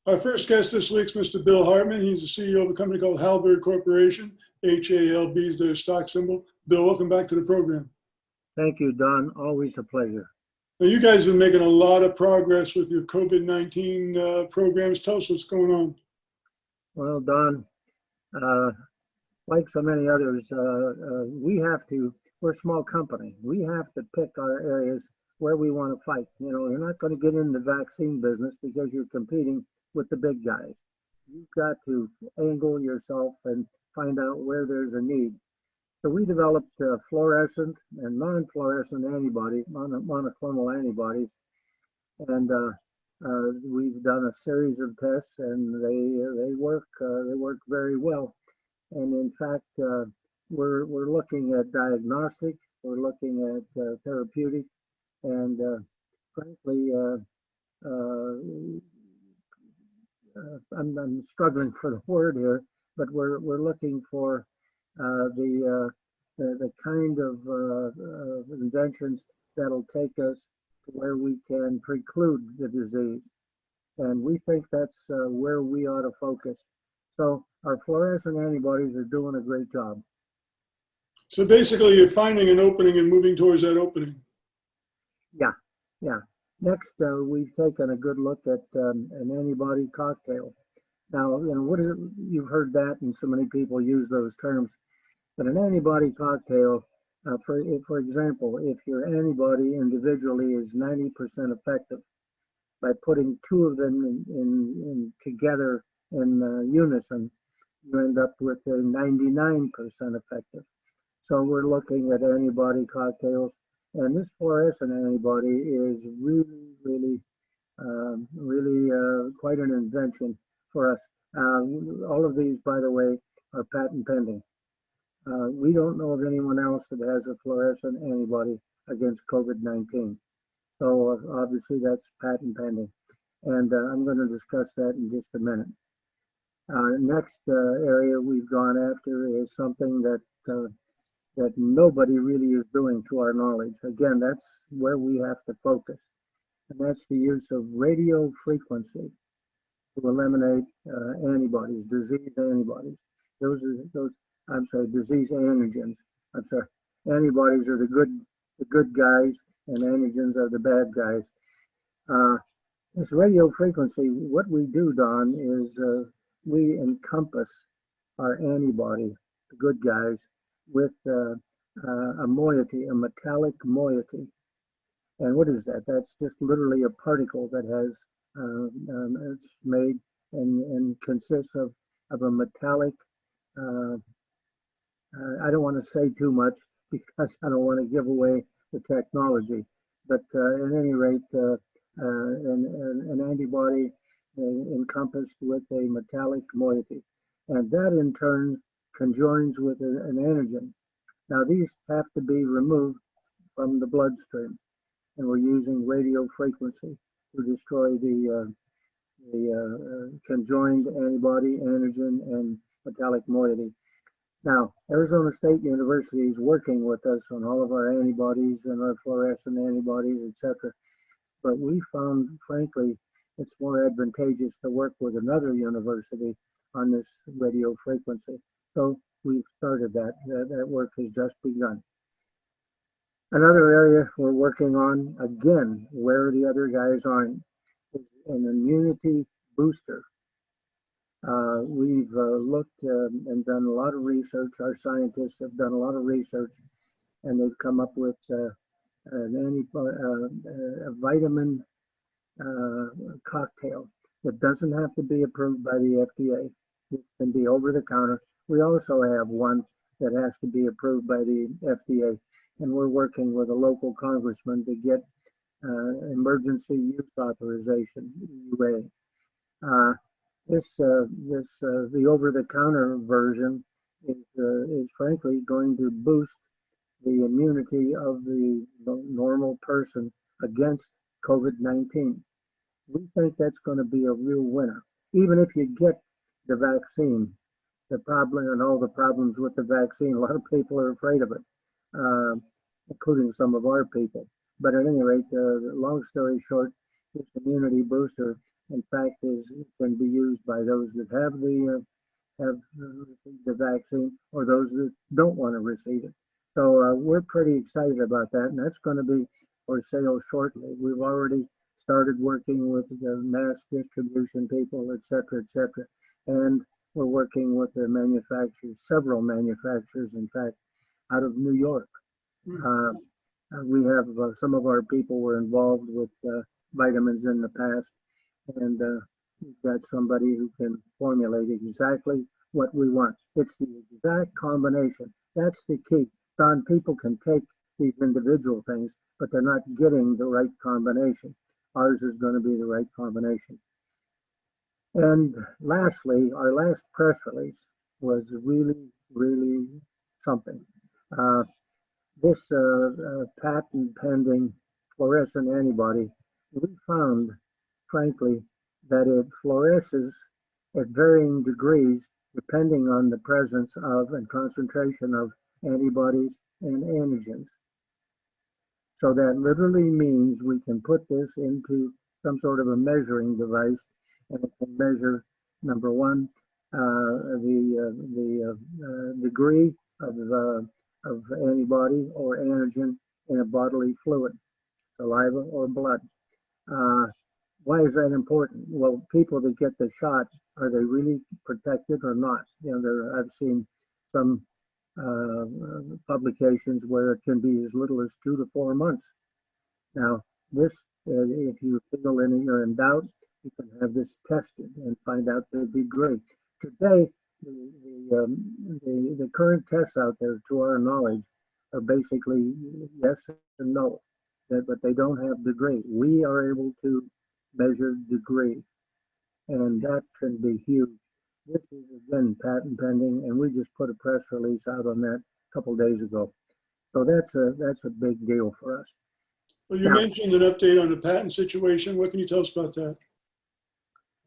Our first guest this week is Mr. Bill Hartman. He's the CEO of a company called Halberd Corporation. HALB is their stock symbol. Bill, welcome back to the program. Thank you, Don. Always a pleasure. Now, you guys have been making a lot of progress with your COVID-19 programs. Tell us what's going on. Well, Don, like so many others, we're a small company. We have to pick our areas where we want to fight. You know, you're not going to get in the vaccine business because you're competing with the big guys. You've got to angle yourself and find out where there's a need. So we developed fluorescent and non-fluorescent antibodies, monoclonal antibodies, and we've done a series of tests, and they work very well. And in fact, we're looking at diagnostic, we're looking at therapeutic, and frankly, I'm struggling for the word here, but we're looking for the kind of inventions that'll take us to where we can preclude the disease, and we think that's where we ought to focus. So our fluorescent antibodies are doing a great job. So basically, you're finding an opening and moving towards that opening. Yeah. Next, we've taken a good look at an antibody cocktail. Now, you know, you've heard that, and so many people use those terms. But an antibody cocktail, for example, if your antibody individually is 90% effective, by putting two of them in together in unison, you end up with a 99% effective. So we're looking at antibody cocktails. And this fluorescent antibody is really quite an invention for us. All of these, by the way, are patent pending. We don't know of anyone else that has a fluorescent antibody against COVID-19. So obviously that's patent pending. And I'm going to discuss that in just a minute. Next area we've gone after is something that nobody really is doing to our knowledge. Again, that's where we have to focus. And that's the use of radio frequency to eliminate antibodies, disease antibodies. Disease antigens. Antibodies are the good guys, and antigens are the bad guys. This radio frequency, what we do, Don, is we encompass our antibody, the good guys, with a moiety, a metallic moiety. And what is that? That's just literally a particle that has, it's made and consists of a metallic, I don't want to say too much because I don't want to give away the technology, but at any rate, an antibody encompassed with a metallic moiety. And that in turn conjoins with an antigen. Now these have to be removed from the bloodstream, and we're using radio frequency to destroy the conjoined antibody, antigen, and metallic moiety. Now, Arizona State University is working with us on all of our antibodies and our fluorescent antibodies, etc. But we found, frankly, it's more advantageous to work with another university on this radio frequency. So we've started that. That work has just begun. Another area we're working on, again, where the other guys aren't, is an immunity booster. We've looked and done a lot of research. Our scientists have done a lot of research, and they've come up with a vitamin cocktail that doesn't have to be approved by the FDA. It can be over the counter. We also have one that has to be approved by the FDA, and we're working with a local congressman to get emergency use authorization, EUA. The over-the-counter version is frankly going to boost the immunity of the normal person against COVID-19. We think that's going to be a real winner. Even if you get the vaccine, the problem and all the problems with the vaccine, a lot of people are afraid of it, including some of our people. But at any rate, long story short, this immunity booster in fact, can be used by those that have received the vaccine or those that don't want to receive it. So we're pretty excited about that, and that's going to be for sale shortly. We've already started working with the mass distribution people, et cetera, and we're working with the manufacturers, several manufacturers, in fact, out of New York. We have some of our people were involved with vitamins in the past, and we've got somebody who can formulate exactly what we want. It's the exact combination. That's the key. Don, people can take these individual things, but they're not getting the right combination. Ours is going to be the right combination. And lastly, our last press release was really something. This patent pending fluorescent antibody, we found, frankly, that it fluoresces at varying degrees depending on the presence of and concentration of antibodies and antigens. So that literally means we can put this into some sort of a measuring device, and it can measure, number one, the degree of antibody or antigen in a bodily fluid, saliva or blood. Why is that important? Well, people that get the shot, are they really protected or not? You know, I've seen some publications where it can be as little as 2 to 4 months. Now, this, if you feel any you're in doubt, you can have this tested and find out the degree. Today, the current tests out there, to our knowledge, are basically yes and no, but they don't have degree. We are able to measure degree, and that can be huge. This is again patent pending, and we just put a press release out on that a couple days ago. So that's a big deal for us. Well, you mentioned an update on the patent situation. What can you tell us about that?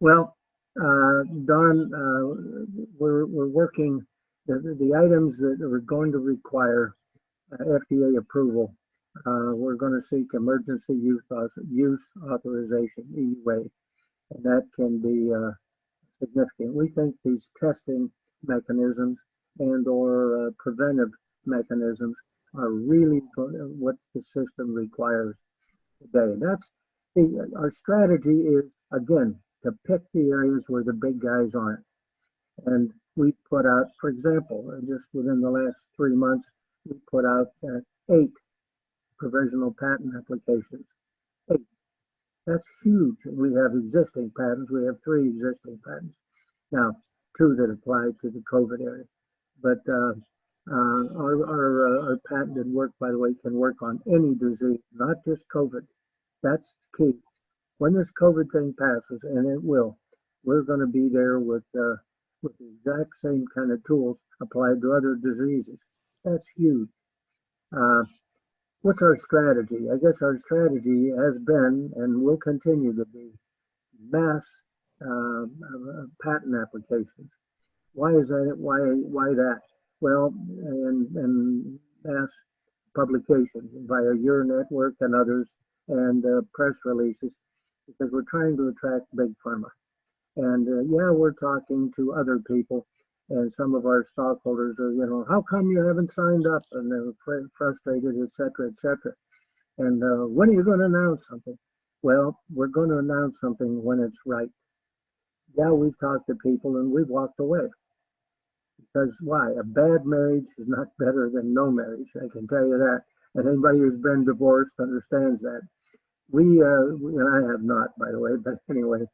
Well, Don, we're working the items that are going to require FDA approval. We're going to seek emergency use authorization, EUA, and that can be significant. We think these testing mechanisms and or preventive mechanisms are really what the system requires today. That's our strategy is, again, to pick the areas where the big guys aren't. And we put out, for example, just within the last 3 months, we put out 8 provisional patent applications. 8. That's huge. We have existing patents. We have 3 existing patents. Now, 2 that apply to the COVID area. But our patented work, by the way, can work on any disease, not just COVID. That's key. When this COVID thing passes, and it will, we're going to be there with the exact same kind of tools applied to other diseases. That's huge. What's our strategy? I guess our strategy has been and will continue to be mass patent applications. Why is that? Why that? Well, and mass publications via your network and others, and press releases, because we're trying to attract big pharma. And yeah, we're talking to other people, and some of our stockholders are, how come you haven't signed up? And they're frustrated, et cetera, And when are you going to announce something? Well, we're going to announce something when it's right. Yeah, we've talked to people and we've walked away. Because why? A bad marriage is not better than no marriage. I can tell you that. And anybody who's been divorced understands that. And I have not, by the way, but anyway,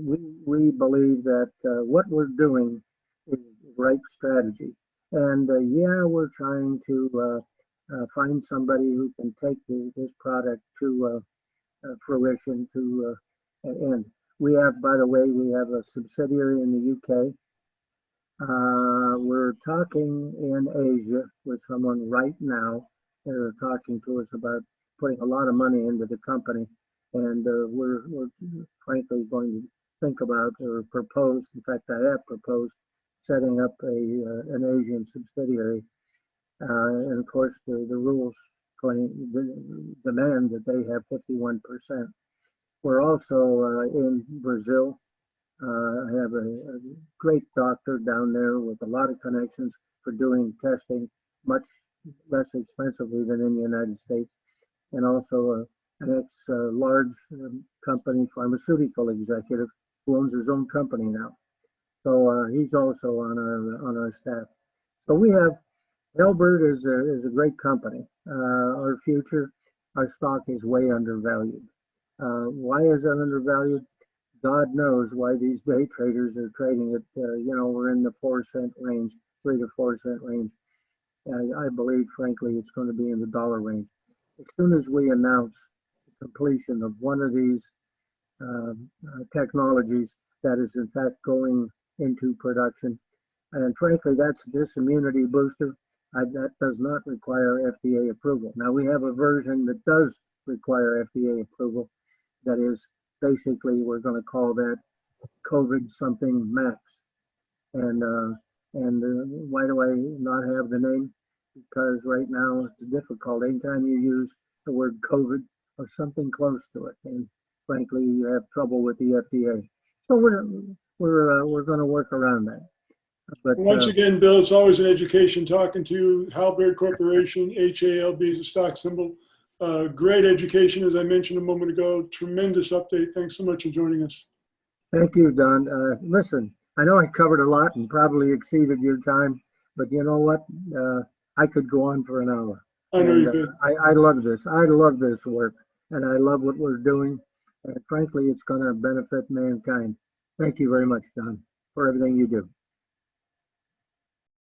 we believe that what we're doing is the right strategy. And yeah, we're trying to find somebody who can take this product to fruition, to end. We have, by the way, we have a subsidiary in the UK. We're talking in Asia with someone right now. They're talking to us about putting a lot of money into the company, and we're frankly going to think about or propose. In fact, I have proposed setting up an Asian subsidiary, and of course the rules demand that they have 51%. We're also in Brazil. I have a great doctor down there with a lot of connections for doing testing, much less expensively than in the United States, and also an ex-large company pharmaceutical executive who owns his own company now. So he's also on our staff. So we have Halberd is a great company. Our future, our stock is way undervalued. Why is it undervalued? God knows why these day traders are trading at, we're in the 4-cent range, 3 to 4 cent range. I believe, frankly, it's going to be in the dollar range. As soon as we announce the completion of one of these technologies that is in fact going into production, and frankly, that's this immunity booster, that does not require FDA approval. Now we have a version that does require FDA approval. That is basically, we're going to call that COVID something max. And why do I not have the name? Because right now it's difficult. Anytime you use the word COVID or something close to it, and frankly, you have trouble with the FDA. So we're going to work around that. But once again, Bill, it's always an education talking to you. Halberd Corporation, HALB is a stock symbol. Great education, as I mentioned a moment ago. Tremendous update. Thanks so much for joining us. thank you, Don. Listen, I know I covered a lot and probably exceeded your time, but you know what? I could go on for an hour. I know you could. I love this. I love this work, and I love what we're doing. And frankly, it's going to benefit mankind. Thank you very much, Don, for everything you do.